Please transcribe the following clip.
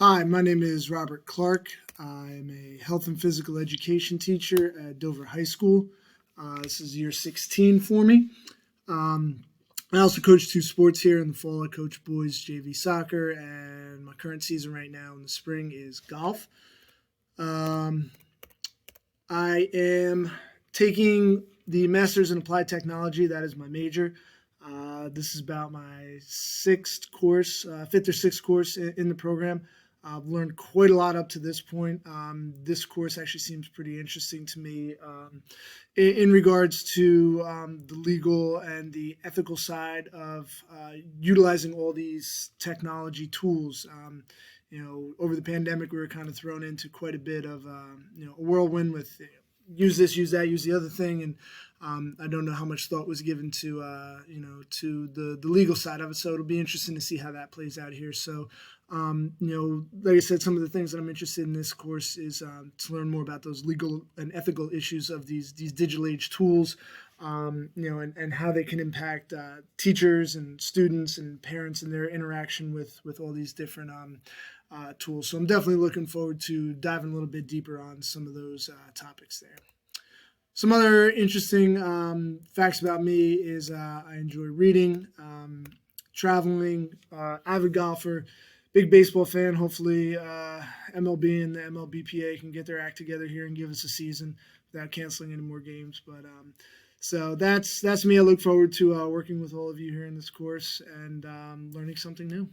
Hi, my name is Robert Clark. I'm a health and physical education teacher at Dover High School. This is year 16 for me. Um, I also coach two sports here in the fall. I coach boys JV soccer, and my current season right now in the spring is golf. Um, I am taking the Master's in Applied Technology. That is my major. This is about my fifth or sixth course in the program. I've learned quite a lot up to this point. This course actually seems pretty interesting to me in regards to the legal and the ethical side of utilizing all these technology tools. Over the pandemic, we were kind of thrown into quite a bit of a whirlwind with use this, use that, use the other thing, and I don't know how much thought was given to to the legal side of it. So it'll be interesting to see how that plays out here. So like I said, some of the things that I'm interested in this course is to learn more about those legal and ethical issues of these digital age tools, and how they can impact teachers and students and parents and their interaction with all these different tools. So I'm definitely looking forward to diving a little bit deeper on some of those topics there. Some other interesting facts about me is I enjoy reading, traveling, avid golfer, big baseball fan. Hopefully, MLB and the MLBPA can get their act together here and give us a season without canceling any more games. But so that's me. I look forward to working with all of you here in this course and learning something new.